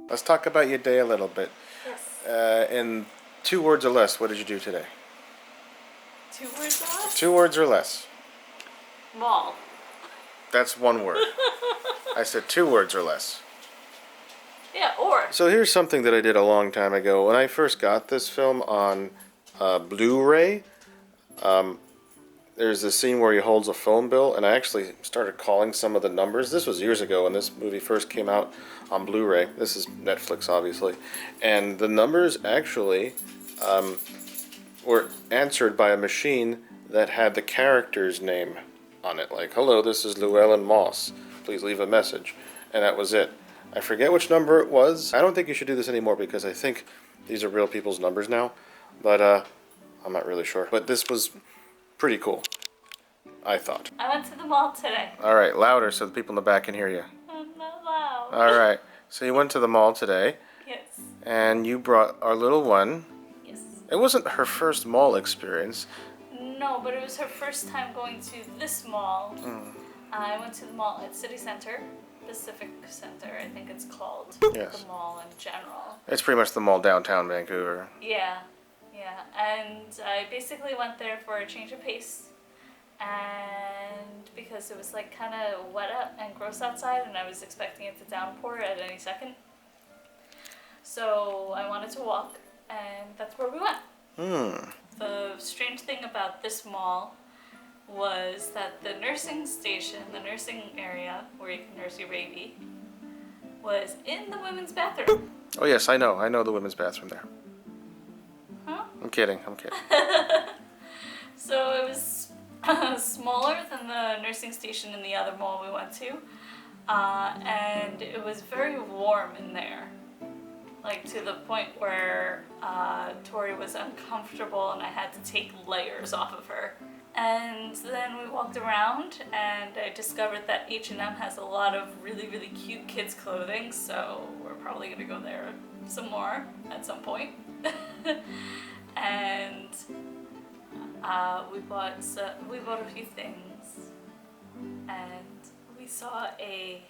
Let's talk about your day a little bit. Yes. In 2 words or less, what did you do today? 2 words or less? 2 words or less. Mall. That's 1 word. I said 2 words or less. Yeah, or. So here's something that I did a long time ago. When I first got this film on Blu-ray, there's this scene where he holds a phone bill, and I actually started calling some of the numbers. This was years ago when this movie first came out on Blu-ray. This is Netflix, obviously. And the numbers actually were answered by a machine that had the character's name on it. Like, hello, this is Llewellyn Moss. Please leave a message. And that was it. I forget which number it was. I don't think you should do this anymore because I think these are real people's numbers now. But I'm not really sure. But this was pretty cool, I thought. I went to the mall today. All right, louder so the people in the back can hear you. I'm not loud. All right, so you went to the mall today. Yes. And you brought our little one. Yes. It wasn't her first mall experience. No, but it was her first time going to this mall. I went to the mall at City Center, Pacific Center, I think it's called. Yes. The mall in general. It's pretty much the mall downtown Vancouver. Yeah. And I basically went there for a change of pace. And because it was like kind of wet up and gross outside, and I was expecting it to downpour at any second. So I wanted to walk, and that's where we went. The strange thing about this mall was that the nursing station, the nursing area where you can nurse your baby, was in the women's bathroom. Oh yes, I know the women's bathroom there. Huh? I'm kidding. So it was smaller than the nursing station in the other mall we went to, and it was very warm in there, like to the point where Tori was uncomfortable and I had to take layers off of her. And then we walked around and I discovered that H&M has a lot of really, really cute kids clothing, so we're probably gonna go there some more at some point. And we bought a few things, and we saw a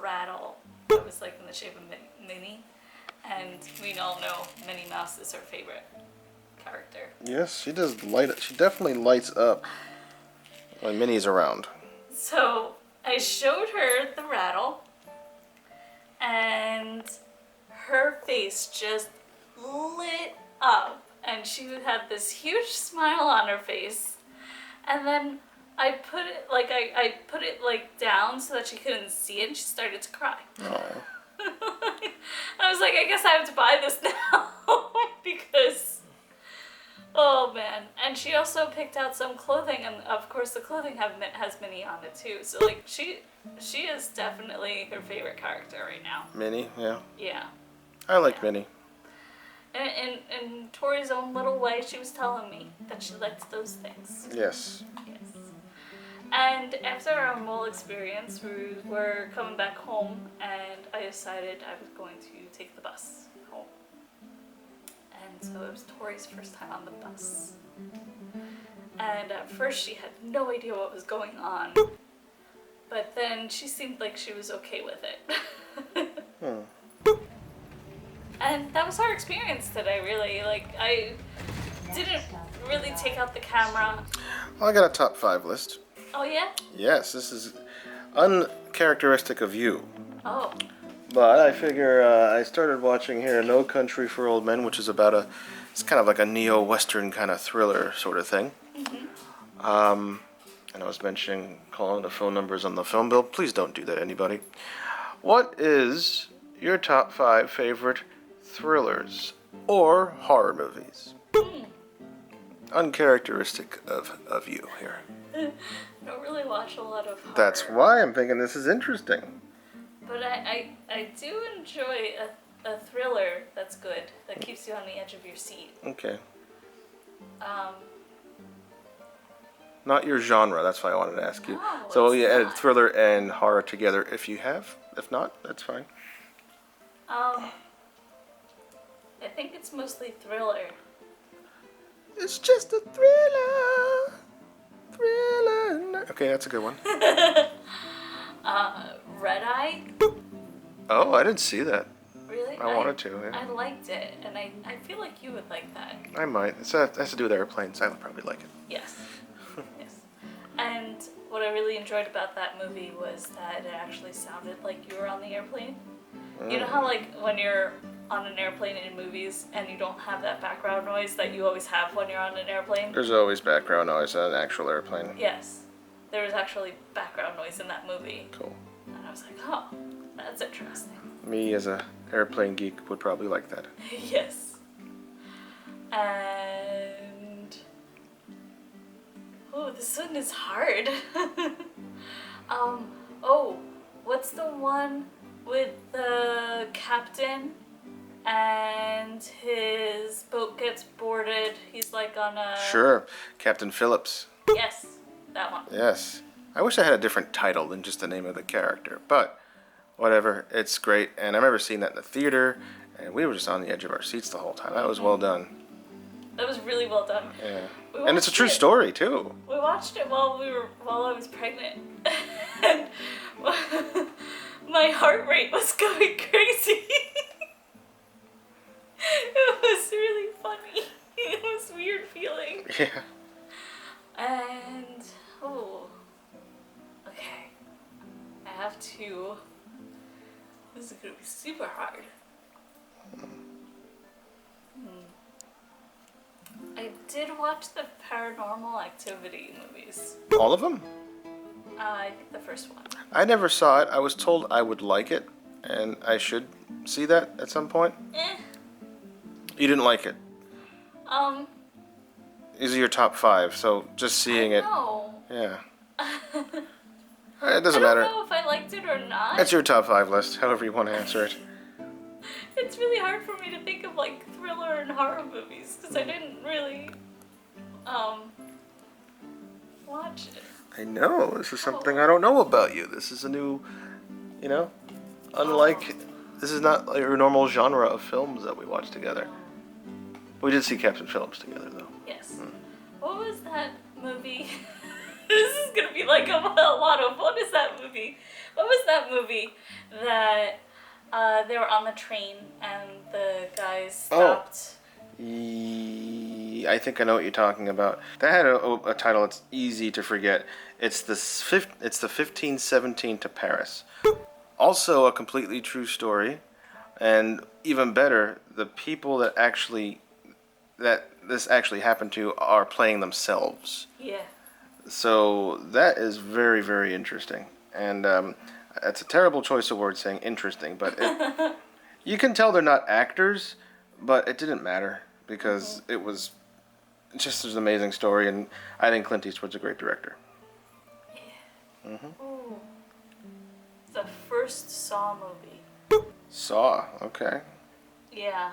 rattle that was like in the shape of Minnie, and we all know Minnie Mouse is her favorite character. Yes, she does light up. She definitely lights up when Minnie's around. So I showed her the rattle, and her face just lit up, and she had this huge smile on her face. And then I put it like down so that she couldn't see it, and she started to cry. Oh. I was like, I guess I have to buy this now because, oh man. And she also picked out some clothing, and of course the clothing has Minnie on it too. So like she is definitely her favorite character right now. Minnie, yeah. Yeah. I like Minnie. And in Tori's own little way, she was telling me that she liked those things. Yes. Yes. And after our mall experience, we were coming back home, and I decided I was going to take the bus home. And so it was Tori's first time on the bus. And at first she had no idea what was going on. But then she seemed like she was okay with it. And that was our experience today, really. Like, I didn't really take out the camera. Well, I got a top 5 list. Oh, yeah? Yes, this is uncharacteristic of you. Oh. But I figure I started watching here No Country for Old Men, which is about it's kind of like a neo-western kind of thriller sort of thing. And I was mentioning calling the phone numbers on the phone bill. Please don't do that, anybody. What is your top 5 favorite thrillers or horror movies? Uncharacteristic of you here. I don't really watch a lot of horror. That's why I'm thinking this is interesting. But I do enjoy a thriller that's good, that keeps you on the edge of your seat. Okay. Not your genre, that's why I wanted to ask you. No, So it's you added not. thriller and horror together if you have. If not, that's fine. I think it's mostly thriller. It's just a thriller. Thriller. Okay, that's a good one. Red Eye? Oh, I didn't see that. Really? I wanted to, yeah. I liked it, and I feel like you would like that. I might. It has to do with airplanes. I would probably like it. Yes. Yes. And what I really enjoyed about that movie was that it actually sounded like you were on the airplane. You know how, like, when you're on an airplane in movies and you don't have that background noise that you always have when you're on an airplane? There's always background noise on an actual airplane. Yes. There was actually background noise in that movie. Cool. And I was like, oh, that's interesting. Me, as a airplane geek, would probably like that. Yes. And... oh, this one is hard. Oh, what's the one with the captain and his boat gets boarded? He's like on a... Sure. Captain Phillips. Yes, that one. Yes. I wish I had a different title than just the name of the character, but whatever. It's great, and I remember seeing that in the theater, and we were just on the edge of our seats the whole time. That was well done. That was really well done. Yeah. And it's a true story, too. We watched it while I was pregnant. And my heart rate was going crazy. It was really funny. It was a weird feeling. Yeah. And, oh, okay. I have to, this is going to be super hard. I did watch the Paranormal Activity movies. All of them? I think the first one. I never saw it. I was told I would like it, and I should see that at some point. You didn't like it? These are your top 5, so just seeing it. No. Yeah. It doesn't matter. I don't know if I liked it or not. It's your top 5 list, however you want to answer it. It's really hard for me to think of like thriller and horror movies because I didn't really watch it. I know, this is something I don't know about you. This is a new, unlike, this is not like your normal genre of films that we watch together. We did see Captain Phillips together, though. Yes. What was that movie? This is gonna be like a lot of, what is that movie? What was that movie that they were on the train and the guys stopped? I think I know what you're talking about. That had a title that's easy to forget. It's the 1517 to Paris. Also a completely true story, and even better, the people that this actually happened to are playing themselves. Yeah. So that is very, very interesting. And it's a terrible choice of words saying interesting, but you can tell they're not actors, but it didn't matter because it was just an amazing story, and I think Clint Eastwood's a great director. Yeah. Ooh. The first Saw movie. Saw, okay. Yeah.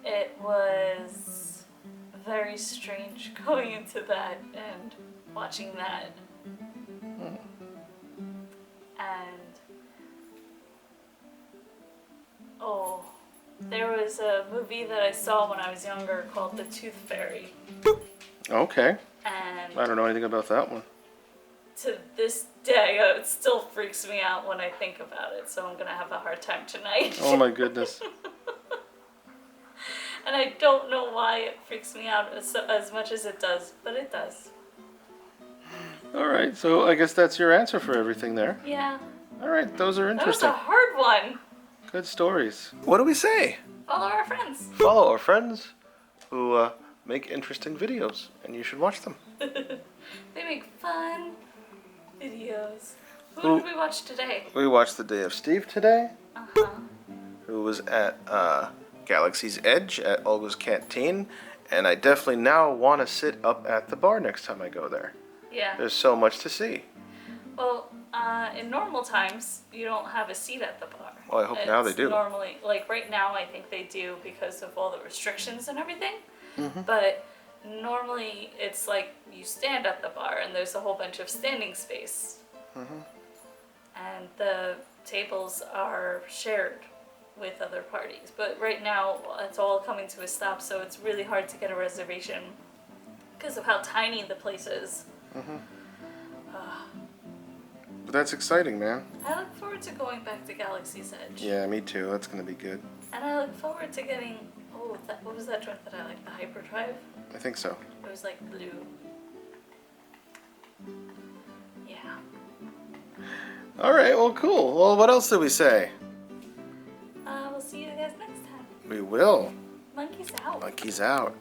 It was very strange going into that and watching that. And there was a movie that I saw when I was younger called The Tooth Fairy. Okay. And I don't know anything about that one. to this day, it still freaks me out when I think about it, so I'm going to have a hard time tonight. Oh my goodness. And I don't know why it freaks me out as much as it does, but it does. Alright, so I guess that's your answer for everything there. Yeah. Alright, those are That was interesting. a hard one. Good stories. What do we say? Follow our friends. Follow our friends who make interesting videos, and you should watch them. They make fun videos. Who did we watch today? We watched The Day of Steve today, Uh-huh. who was at Galaxy's Edge at Olga's Canteen, and I definitely now want to sit up at the bar next time I go there. Yeah. There's so much to see. Well, in normal times, you don't have a seat at the bar. Well, I hope now they do. Normally, like right now, I think they do because of all the restrictions and everything. Mm-hmm. But normally, it's like you stand at the bar and there's a whole bunch of standing space. Mm-hmm. And the tables are shared with other parties. But right now, it's all coming to a stop, so it's really hard to get a reservation because of how tiny the place is. Mm-hmm. But that's exciting, man. I look forward to going back to Galaxy's Edge. Yeah, me too. That's gonna be good. And I look forward to getting, what was that drink that I liked? The Hyperdrive? I think so. It was like blue. Yeah. All right, well, cool. Well, what else did we say? We'll see you guys next time. We will. Monkeys out. Monkeys out.